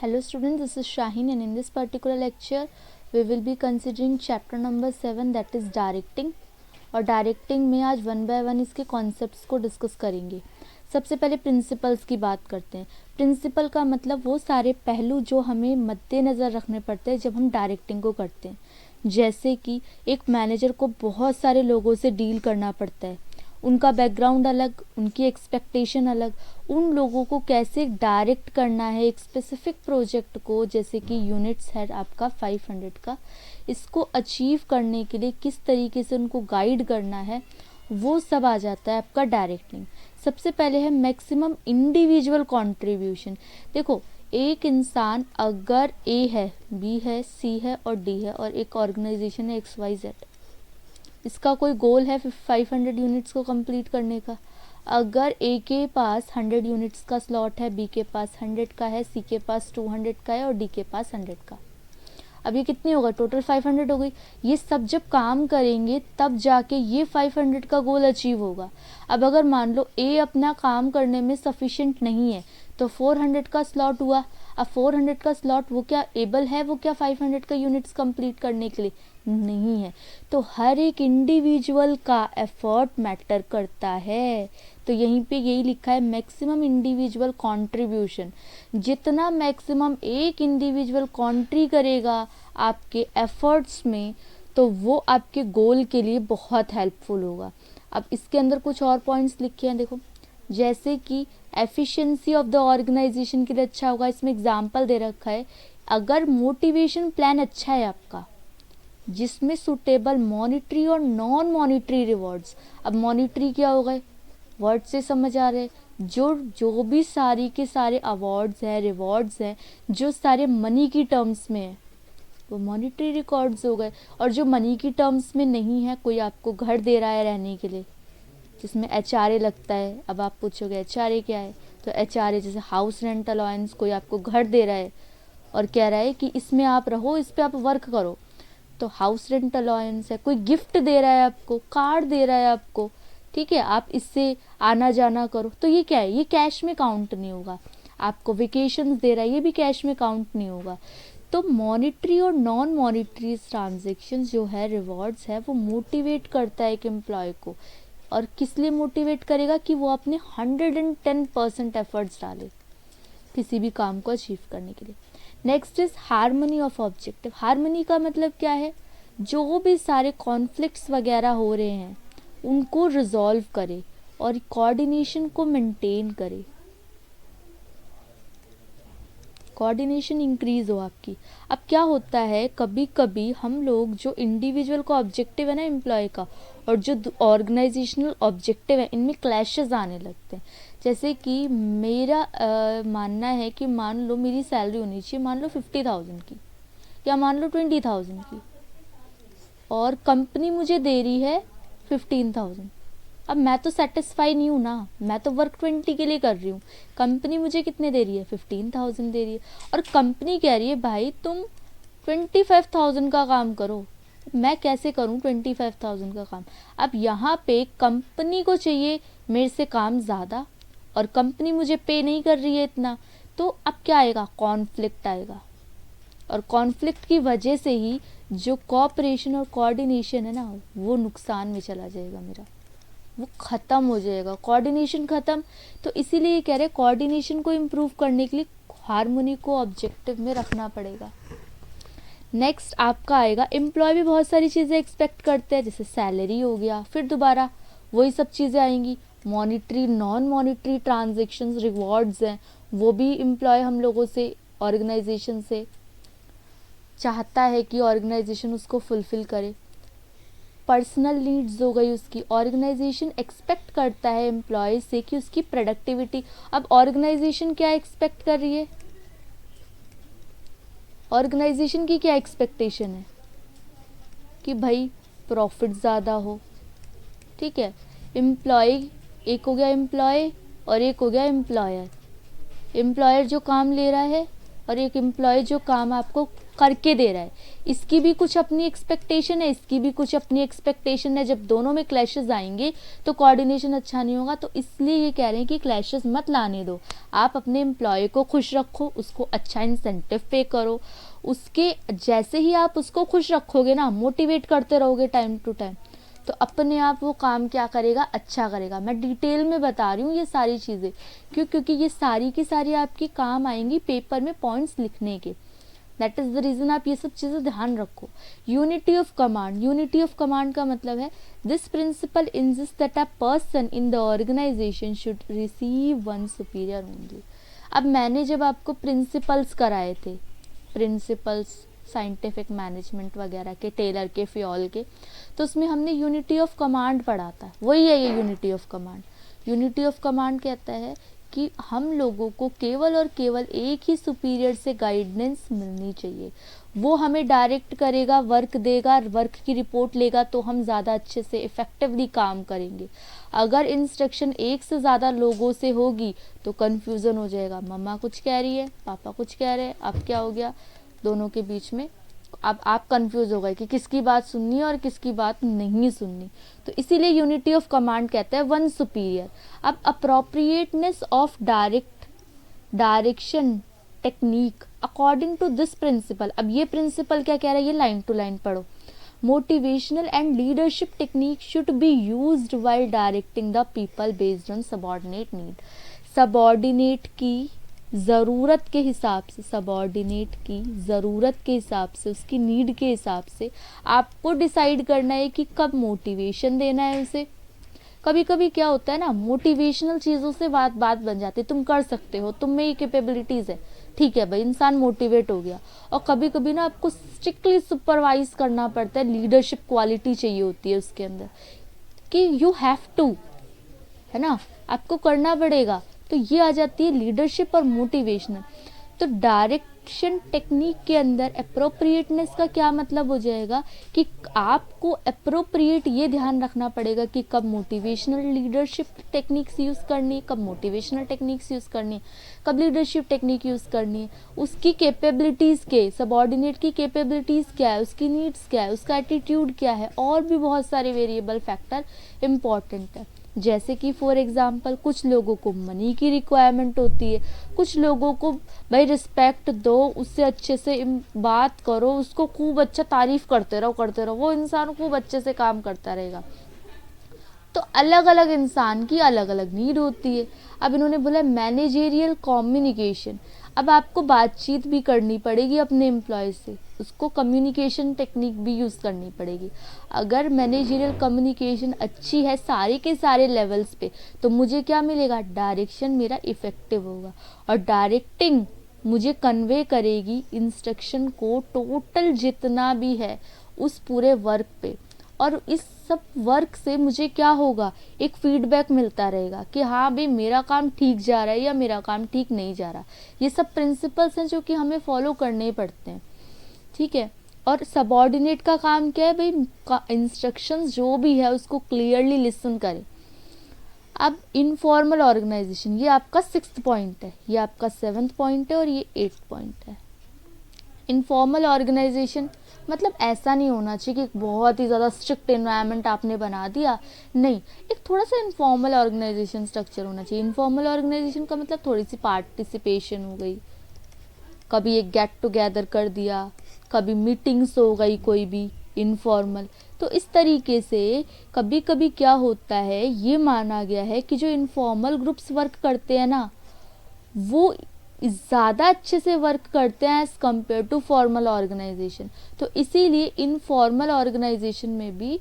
Hello students, this is Shaheen and in this particular lecture we will be considering chapter number 7 that is directing। और directing में आज one by one इसके concepts को discuss करेंगे। सबसे पहले principles की बात करते हैं। प्रिंसिपल का मतलब वो सारे पहलू जो हमें मद्देनज़र रखने पड़ते हैं जब हम डायरेक्टिंग को करते हैं। जैसे कि एक मैनेजर को बहुत सारे लोगों से डील करना पड़ता है, उनका बैकग्राउंड अलग, उनकी एक्सपेक्टेशन अलग, उन लोगों को कैसे डायरेक्ट करना है एक स्पेसिफिक प्रोजेक्ट को, जैसे कि यूनिट्स है आपका 500 का, इसको अचीव करने के लिए किस तरीके से उनको गाइड करना है, वो सब आ जाता है आपका डायरेक्टिंग। सबसे पहले है मैक्सिमम इंडिविजुअल कंट्रीब्यूशन। देखो, एक इंसान अगर ए है, बी है, सी है और डी है और एक ऑर्गेनाइजेशन है XYZ, इसका कोई गोल है 500 यूनिट्स को कंप्लीट करने का। अगर ए के पास 100 यूनिट्स का स्लॉट है, बी के पास 100 का है, सी के पास 200 का है और डी के पास 100 का, अब ये कितनी होगा, टोटल 500 हो गई। ये सब जब काम करेंगे तब जाके ये 500 का गोल अचीव होगा। अब अगर मान लो ए अपना काम करने में सफिशिएंट नहीं है तो 400 का स्लॉट हुआ। अब 400 का स्लॉट वो क्या एबल है, वो क्या 500 का यूनिट्स कंप्लीट करने के लिए नहीं है। तो हर एक इंडिविजुअल का एफर्ट मैटर करता है। तो यहीं पे यही लिखा है मैक्सिमम इंडिविजुअल कंट्रीब्यूशन। जितना मैक्सिमम एक इंडिविजुअल कंट्री करेगा आपके एफर्ट्स में, तो वो आपके गोल के लिए बहुत हेल्पफुल होगा। अब इसके अंदर कुछ और पॉइंट्स लिखे हैं, देखो, जैसे कि एफिशिएंसी ऑफ द ऑर्गेनाइजेशन के लिए अच्छा होगा। इसमें एग्जांपल दे रखा है, अगर मोटिवेशन प्लान अच्छा है आपका जिसमें सुटेबल मॉनिटरी और नॉन मॉनिटरी रिवॉर्ड्स। अब मॉनिटरी क्या हो गए, वर्ड से समझ आ रहे, जो भी सारी के सारे अवार्ड्स हैं, रिवॉर्ड्स हैं, जो सारे मनी की टर्म्स में है वो मॉनिटरी रिकॉर्ड्स हो गए। और जो मनी की टर्म्स में नहीं है, कोई आपको घर दे रहा है रहने के लिए जिसमें HRA लगता है। अब आप पूछोगे HRA क्या है, तो HRA जैसे हाउस रेंट अलाउंस, कोई आपको घर दे रहा है और कह रहा है कि इसमें आप रहो, इस पे आप वर्क करो, तो हाउस रेंट अलाउंस है। कोई गिफ्ट दे रहा है आपको, कार्ड दे रहा है आपको, ठीक है, आप इससे आना जाना करो, तो ये क्या है, ये कैश में काउंट नहीं होगा। आपको वेकेशंस दे रहा है, ये भी कैश में काउंट नहीं होगा। तो मॉनिटरी और नॉन मॉनिटरी ट्रांजेक्शन जो है, रिवॉर्ड्स है, वो मोटिवेट करता है एक एम्प्लॉय को। और किस लिए मोटिवेट करेगा कि वो अपने 110% एफर्ट्स डाले किसी भी काम को अचीव करने के लिए। Next is harmony of objective. Harmony का मतलब क्या है, जो भी सारे कॉन्फ्लिक्ट्स वगैरह हो रहे हैं उनको रिजॉल्व करे और कोऑर्डिनेशन को मेंटेन करे, कोऑर्डिनेशन इंक्रीज हो आपकी। अब क्या होता है, कभी कभी हम लोग जो इंडिविजुअल का ऑब्जेक्टिव है ना एम्प्लॉय का, और जो ऑर्गेनाइजेशनल ऑब्जेक्टिव है, इनमें क्लैशेस आने लगते हैं। जैसे कि मेरा मानना है कि मान लो मेरी सैलरी होनी चाहिए, मान लो 50,000 की या मान लो 20,000 की, और कंपनी मुझे दे रही है 15,000। अब मैं तो सेटिस्फाई नहीं हूँ ना, मैं तो वर्क 20 के लिए कर रही हूँ, कंपनी मुझे कितने दे रही है, 15,000 दे रही है, और कंपनी कह रही है भाई तुम 25,000 का काम करो। मैं कैसे करूँ 25,000 का काम। अब यहाँ पे कंपनी को चाहिए मेरे से काम ज़्यादा और कंपनी मुझे पे नहीं कर रही है इतना, तो अब क्या आएगा, कॉन्फ्लिक्ट आएगा। और कॉन्फ्लिक्ट की वजह से ही जो कोऑपरेशन और कोऑर्डिनेशन है ना, वो नुकसान में चला जाएगा मेरा, वो ख़त्म हो जाएगा, कोऑर्डिनेशन ख़त्म। तो इसीलिए ये कह रहे हैं कोऑर्डिनेशन को इम्प्रूव करने के लिए हार्मनी को ऑब्जेक्टिव में रखना पड़ेगा। नेक्स्ट आपका आएगा, एम्प्लॉय भी बहुत सारी चीज़ें एक्सपेक्ट करते हैं, जैसे सैलरी हो गया, फिर दोबारा वही सब चीज़ें आएंगी। Monetary non monetary transactions, rewards हैं, वो भी एम्प्लॉय हम लोगों से, ऑर्गेनाइजेशन से चाहता है कि ऑर्गेनाइजेशन उसको फुलफ़िल करे। पर्सनल नीड्स हो गई उसकी, ऑर्गेनाइजेशन एक्सपेक्ट करता है एम्प्लॉय से कि उसकी प्रोडक्टिविटी। अब ऑर्गेनाइजेशन क्या एक्सपेक्ट कर रही है, ऑर्गेनाइजेशन की क्या एक्सपेक्टेशन है कि भाई प्रॉफिट ज़्यादा हो, ठीक है। एम्प्लॉय, एक हो गया एम्प्लॉय और एक हो गया एम्प्लॉयर। एम्प्लॉयर जो काम ले रहा है और एक एम्प्लॉय जो काम आपको करके दे रहा है, इसकी भी कुछ अपनी एक्सपेक्टेशन है, इसकी भी कुछ अपनी एक्सपेक्टेशन है। जब दोनों में क्लैशेस आएंगे तो कोऑर्डिनेशन अच्छा नहीं होगा। तो इसलिए ये कह रहे हैं कि क्लैशेस मत लाने दो, आप अपने एम्प्लॉय को खुश रखो, उसको अच्छा इंसेंटिव पे करो। उसके जैसे ही आप उसको खुश रखोगे ना, मोटिवेट करते रहोगे टाइम टू टाइम, तो अपने आप वो काम क्या करेगा, अच्छा करेगा। मैं डिटेल में बता रही हूँ ये सारी चीज़ें, क्योंकि ये सारी की सारी आपकी काम आएंगी पेपर में पॉइंट्स लिखने के। दैट इज़ द रीज़न आप ये सब चीज़ें ध्यान रखो। Unity of command, unity of command का मतलब है this principle insist that a person in the organisation should receive one superior only. अब मैंने जब आपको प्रिंसिपल्स कराए थे, प्रिंसिपल्स साइंटिफिक मैनेजमेंट वगैरह के, टेलर के, फियोल के, तो उसमें हमने यूनिटी ऑफ कमांड पढ़ा था। वही है ये unity of command. Unity of command कहता है कि हम लोगों को केवल और केवल एक ही सुपीरियर से गाइडेंस मिलनी चाहिए। वो हमें डायरेक्ट करेगा, वर्क देगा, वर्क की रिपोर्ट लेगा, तो हम ज़्यादा अच्छे से इफ़ेक्टिवली काम करेंगे। अगर इंस्ट्रक्शन एक से ज़्यादा लोगों से होगी तो कन्फ्यूज़न हो जाएगा। मम्मा कुछ कह रही है, पापा कुछ कह रहे हैं, अब क्या हो गया, दोनों के बीच में अब आप कंफ्यूज हो गए कि किसकी बात सुननी है और किसकी बात नहीं सुननी। तो इसीलिए यूनिटी ऑफ कमांड कहते हैं वन सुपीरियर। अब appropriateness of direction technique according to this principle. अब ये प्रिंसिपल क्या कह रहा है, ये लाइन टू लाइन पढ़ो। Motivational and leadership technique should be used while directing the people based on subordinate need. Subordinate की ज़रूरत के हिसाब से, सबऑर्डिनेट की ज़रूरत के हिसाब से, उसकी नीड के हिसाब से आपको डिसाइड करना है कि कब मोटिवेशन देना है उसे। कभी कभी क्या होता है ना, मोटिवेशनल चीज़ों से बात बन जाती है, तुम कर सकते हो, तुम में ये कैपेबिलिटीज़ है, ठीक है भाई, इंसान मोटिवेट हो गया। और कभी कभी ना आपको स्ट्रिक्टली सुपरवाइज करना पड़ता है, लीडरशिप क्वालिटी चाहिए होती है उसके अंदर कि यू हैव टू, है ना, आपको करना पड़ेगा। तो ये आ जाती है लीडरशिप और मोटिवेशनल। तो डायरेक्शन टेक्निक के अंदर अप्रोप्रिएटनेस का क्या मतलब हो जाएगा कि आपको अप्रोप्रिएट ये ध्यान रखना पड़ेगा कि कब मोटिवेशनल लीडरशिप टेक्निक्स यूज़ करनी है, कब मोटिवेशनल टेक्निक्स यूज़ करनी है, कब लीडरशिप टेक्निक यूज़ करनी है। उसकी कैपेबिलिटीज़ के, सबऑर्डिनेट की कैपेबिलिटीज़ क्या है, उसकी नीड्स क्या है, उसका एटीट्यूड क्या है, और भी बहुत सारे वेरिएबल फैक्टर इम्पॉर्टेंट है। जैसे कि फॉर एग्जांपल कुछ लोगों को मनी की रिक्वायरमेंट होती है, कुछ लोगों को भाई रिस्पेक्ट दो, उससे अच्छे से बात करो, उसको खूब अच्छा तारीफ करते रहो, वो इंसान खूब अच्छे से काम करता रहेगा। तो अलग अलग इंसान की अलग अलग नीड होती है। अब इन्होंने बोला मैनेजेरियल कम्युनिकेशन। अब आपको बातचीत भी करनी पड़ेगी अपने एम्प्लॉय से, उसको कम्युनिकेशन टेक्निक भी यूज़ करनी पड़ेगी। अगर मैनेजरियल कम्युनिकेशन अच्छी है सारे के सारे लेवल्स पे, तो मुझे क्या मिलेगा, डायरेक्शन मेरा इफ़ेक्टिव होगा, और डायरेक्टिंग मुझे कन्वे करेगी इंस्ट्रक्शन को टोटल जितना भी है उस पूरे वर्क पे। और इस सब वर्क से मुझे क्या होगा, एक फीडबैक मिलता रहेगा कि हाँ भाई मेरा काम ठीक जा रहा है या मेरा काम ठीक नहीं जा रहा। ये सब प्रिंसिपल्स हैं जो कि हमें फॉलो करने ही पड़ते हैं, ठीक है। और सबऑर्डिनेट का काम क्या है भाई, इंस्ट्रक्शंस जो भी है उसको क्लियरली लिसन करें। अब इनफॉर्मल ऑर्गेनाइजेशन, ये आपका 6th पॉइंट है, ये आपका 7th पॉइंट है और ये 8th पॉइंट है। इनफॉर्मल ऑर्गेनाइजेशन मतलब ऐसा नहीं होना चाहिए कि बहुत ही ज़्यादा स्ट्रिक्ट एनवायरनमेंट आपने बना दिया, नहीं, एक थोड़ा सा इनफॉर्मल ऑर्गेनाइजेशन स्ट्रक्चर होना चाहिए। इनफॉर्मल ऑर्गेनाइजेशन का मतलब थोड़ी सी पार्टिसिपेशन हो गई, कभी एक गेट टुगेदर कर दिया, कभी मीटिंग्स हो गई कोई भी इनफॉर्मल। तो इस तरीके से कभी कभी क्या होता है, ये माना गया है कि जो इनफॉर्मल ग्रुप्स वर्क करते हैं ना, वो ज़्यादा अच्छे से वर्क करते हैं as compare to formal organisation. तो इसीलिए इनफॉर्मल ऑर्गेनाइजेशन में भी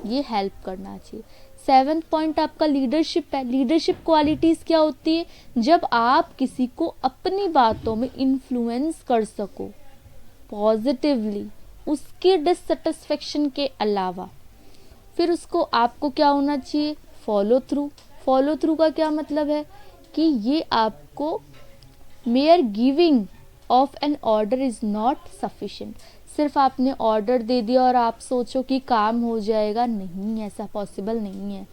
ये हेल्प करना चाहिए। 7th पॉइंट आपका लीडरशिप है। लीडरशिप क्वालिटीज़ क्या होती है, जब आप किसी को अपनी बातों में इन्फ्लुएंस कर सको पॉजिटिवली, उसके डिससेटिस्फेक्शन के अलावा। फिर उसको आपको क्या होना चाहिए, फॉलो थ्रू। फॉलो थ्रू का क्या मतलब है कि ये आपको mere giving of an order is not sufficient. सिर्फ आपने ऑर्डर दे दिया और आप सोचो कि काम हो जाएगा, नहीं, ऐसा पॉसिबल नहीं है।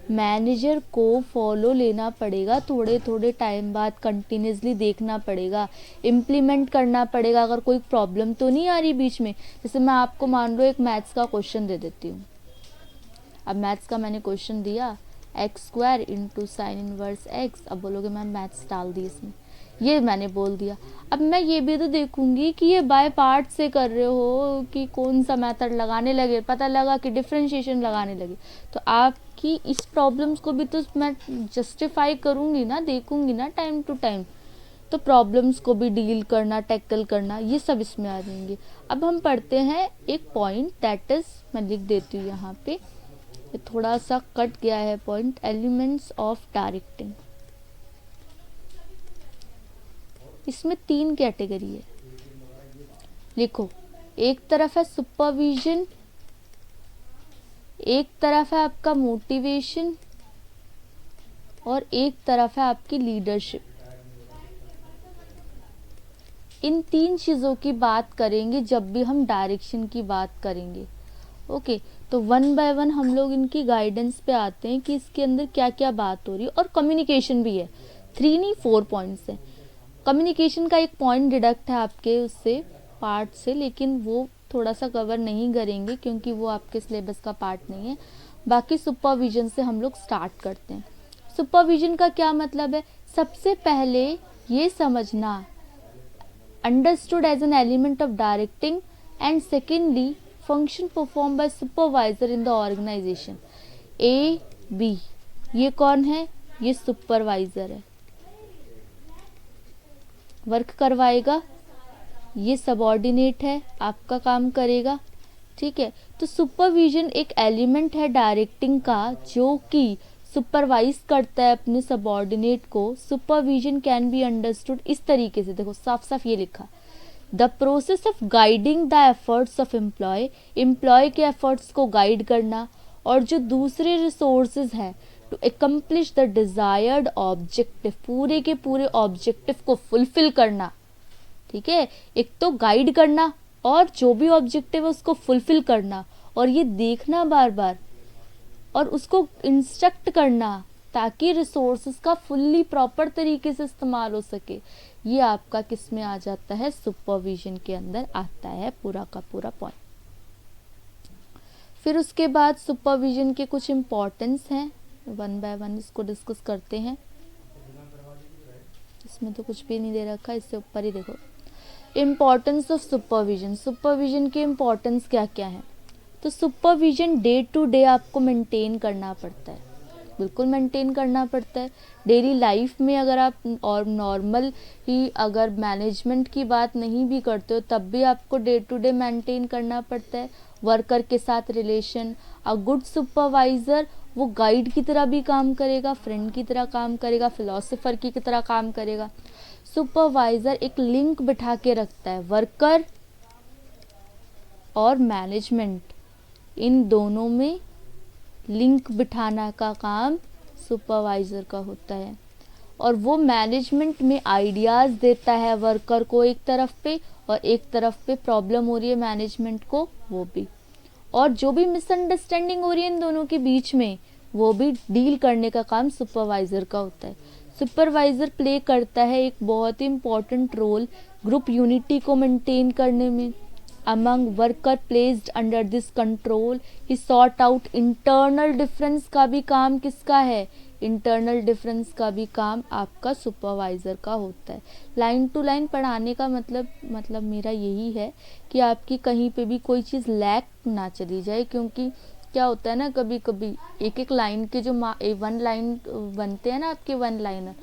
मैनेजर को फॉलो लेना पड़ेगा, थोड़े थोड़े टाइम बाद कंटिन्यूसली देखना पड़ेगा, इम्प्लीमेंट करना पड़ेगा। अगर कोई प्रॉब्लम तो नहीं आ रही बीच में, जैसे मैं आपको मान लो एक मैथ्स का क्वेश्चन दे देती हूँ। अब मैथ्स का मैंने क्वेश्चन दिया x² into sine inverse x। अब बोलोगे मैम मैथ्स डाल दी इसमें, ये मैंने बोल दिया। अब मैं ये भी तो देखूंगी कि ये बाय पार्ट से कर रहे हो कि कौन सा मेथड लगाने लगे, पता लगा कि डिफरेंशिएशन लगाने लगे, तो आपकी इस प्रॉब्लम्स को भी तो मैं जस्टिफाई करूंगी ना, देखूंगी ना टाइम टू टाइम। तो प्रॉब्लम्स को भी डील करना, टैकल करना, ये सब इसमें आ जाएंगे। अब हम पढ़ते हैं एक पॉइंट, दैट इज, मैं लिख देती हूँ यहाँ पे, ये थोड़ा सा कट गया है पॉइंट, एलिमेंट्स ऑफ डायरेक्टिंग। इसमें 3 कैटेगरी है, लिखो। एक तरफ है सुपरविजन, एक तरफ है आपका मोटिवेशन, और एक तरफ है आपकी लीडरशिप। इन 3 चीज़ों की बात करेंगे जब भी हम डायरेक्शन की बात करेंगे। ओके, तो 1 बाय 1 हम लोग इनकी गाइडेंस पे आते हैं कि इसके अंदर क्या क्या बात हो रही है। और कम्युनिकेशन भी है, 3 नहीं 4 पॉइंट्स हैं। कम्युनिकेशन का एक पॉइंट डिडक्ट है आपके उससे पार्ट से, लेकिन वो थोड़ा सा कवर नहीं करेंगे क्योंकि वो आपके सिलेबस का पार्ट नहीं है। बाकी सुपरविजन से हम लोग स्टार्ट करते हैं। सुपरविजन का क्या मतलब है? सबसे पहले ये समझना, understood as an element of directing, and secondly function perform by supervisor in the organisation. A B, ये कौन है? ये सुपरवाइजर है, वर्क करवाएगा। ये सबऑर्डिनेट है, आपका काम करेगा। ठीक है, तो सुपरविजन एक एलिमेंट है डायरेक्टिंग का जो कि सुपरवाइज करता है अपने सबऑर्डिनेट को। सुपरविजन कैन बी अंडरस्टूड इस तरीके से, देखो साफ साफ ये लिखा, the process of guiding the efforts of employ, employ के एफर्ट्स को गाइड करना, और जो दूसरे रिसोर्सेज हैं to accomplish the desired objective, पूरे के पूरे ऑब्जेक्टिव को फुलफिल करना। ठीक है, एक तो गाइड करना और जो भी ऑब्जेक्टिव है उसको फुलफिल करना, और ये देखना बार बार और उसको इंस्ट्रक्ट करना ताकि रिसोर्सेज का फुल्ली प्रॉपर तरीके से इस्तेमाल हो सके। ये आपका किस में आ जाता है? सुपरविजन के अंदर आता है पूरा का पूरा पॉइंट। फिर उसके बाद सुपरविजन के कुछ इम्पोर्टेंस हैं, 1 बाय 1 इसको डिस्कस करते हैं। इसमें तो कुछ भी नहीं दे रखा, इससे ऊपर ही देखो, इम्पोर्टेंस ऑफ सुपरविजन। सुपरविजन के इम्पोर्टेंस क्या क्या है? तो सुपरविजन डे टू डे आपको मेंटेन करना पड़ता है, बिल्कुल मेंटेन करना पड़ता है डेली लाइफ में। अगर आप और नॉर्मल ही अगर मैनेजमेंट की बात नहीं भी करते हो तब भी आपको डे टू डे मेंटेन करना पड़ता है वर्कर के साथ रिलेशन। अ गुड सुपरवाइजर वो गाइड की तरह भी काम करेगा, फ्रेंड की तरह काम करेगा, फिलोसोफर की तरह काम करेगा। सुपरवाइजर एक लिंक बिठा के रखता है वर्कर और मैनेजमेंट, इन दोनों में लिंक बिठाना का काम सुपरवाइजर का होता है। और वो मैनेजमेंट में आइडियाज़ देता है वर्कर को एक तरफ पे, और एक तरफ पे प्रॉब्लम हो रही है मैनेजमेंट को वो भी, और जो भी मिसअंडरस्टैंडिंग हो रही है इन दोनों के बीच में वो भी डील करने का काम सुपरवाइजर का होता है। सुपरवाइजर प्ले करता है एक बहुत ही इम्पॉर्टेंट रोल ग्रुप यूनिटी को मेंटेन करने में। among worker placed under this control he sort out internal difference का भी काम किसका है? इंटरनल डिफरेंस का भी काम आपका सुपरवाइज़र का होता है। लाइन टू लाइन पढ़ाने का मतलब मेरा यही है कि आपकी कहीं पे भी कोई चीज़ लैक ना चली जाए, क्योंकि क्या होता है ना, कभी कभी एक एक लाइन के जो 1 लाइन बनते हैं ना आपके 1 लाइनर,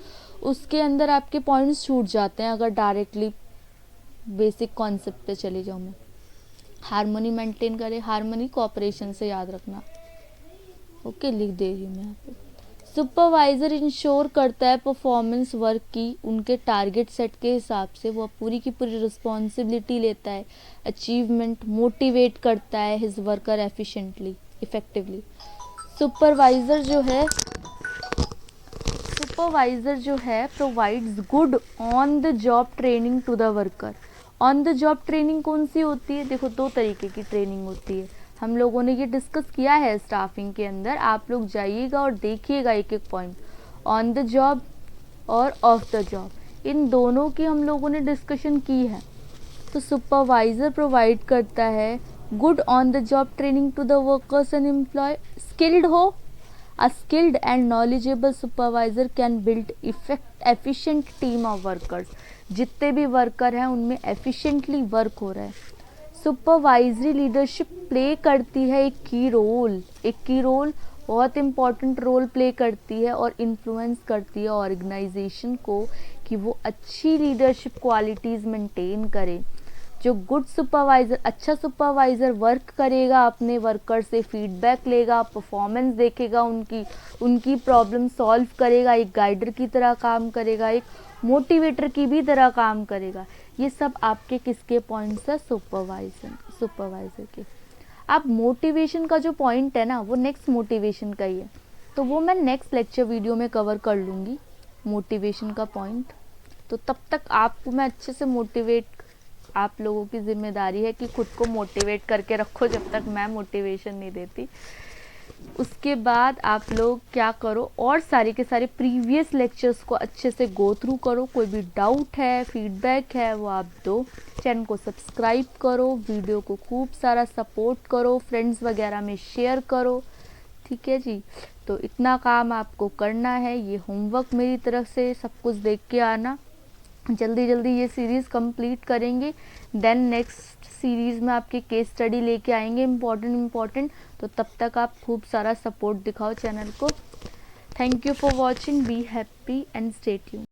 उसके अंदर आपके पॉइंट्स छूट जाते हैं अगर डायरेक्टली बेसिक कॉन्सेप्ट पे चले जाऊँ मैं। हार्मनी मेंटेन करें, हार्मनी कोऑपरेशन से याद रखना। ओके, लिख दे रही हूँ मैं यहाँ पे। सुपरवाइजर इंश्योर करता है परफॉर्मेंस वर्क की उनके टारगेट सेट के हिसाब से, वो पूरी की पूरी रिस्पॉन्सिबिलिटी लेता है, अचीवमेंट मोटिवेट करता है his worker efficiently effectively. Supervisor जो है provides good on the job training to the worker. On the job training कौन सी होती है? देखो 2 तरीके की ट्रेनिंग होती है हम लोगों ने ये डिस्कस किया है स्टाफिंग के अंदर, आप लोग जाइएगा और देखिएगा एक एक पॉइंट, ऑन द जॉब और ऑफ द जॉब, इन दोनों की हम लोगों ने डिस्कशन की है। तो सुपरवाइज़र प्रोवाइड करता है good on the job training to the workers and employ, skilled हो, a skilled and knowledgeable supervisor can build efficient team of workers, जितने भी वर्कर हैं उनमें एफिशिएंटली वर्क हो रहा है। सुपरवाइजरी लीडरशिप प्ले करती है एक की रोल, बहुत इम्पॉर्टेंट रोल प्ले करती है और इन्फ्लुएंस करती है ऑर्गेनाइजेशन को कि वो अच्छी लीडरशिप क्वालिटीज़ मेंटेन करे। जो गुड सुपरवाइज़र, अच्छा सुपरवाइज़र वर्क करेगा, अपने वर्कर से फीडबैक लेगा, परफॉर्मेंस देखेगा, उनकी प्रॉब्लम सॉल्व करेगा, एक गाइडर की तरह काम करेगा, एक मोटिवेटर की भी तरह काम करेगा। ये सब आपके किसके पॉइंट्स है? सुपरवाइज़र के। अब मोटिवेशन का जो पॉइंट है ना, वो नेक्स्ट मोटिवेशन का ही है, तो वो मैं नेक्स्ट लेक्चर वीडियो में कवर कर लूँगी मोटिवेशन का पॉइंट। तो तब तक आपको मैं अच्छे से मोटिवेट, आप लोगों की जिम्मेदारी है कि खुद को मोटिवेट करके रखो जब तक मैं मोटिवेशन नहीं देती। उसके बाद आप लोग क्या करो, और सारे के सारे प्रीवियस लेक्चर्स को अच्छे से गो थ्रू करो, कोई भी डाउट है, फीडबैक है, वो आप दो। चैनल को सब्सक्राइब करो, वीडियो को खूब सारा सपोर्ट करो, फ्रेंड्स वगैरह में शेयर करो, ठीक है जी। तो इतना काम आपको करना है, ये होमवर्क मेरी तरफ से, सब कुछ देख के आना। जल्दी जल्दी ये सीरीज़ कंप्लीट करेंगे, देन नेक्स्ट सीरीज़ में आपके केस स्टडी लेके आएंगे इम्पॉर्टेंट। तो तब तक आप खूब सारा सपोर्ट दिखाओ चैनल को। Thank you for watching, be happy and stay tuned.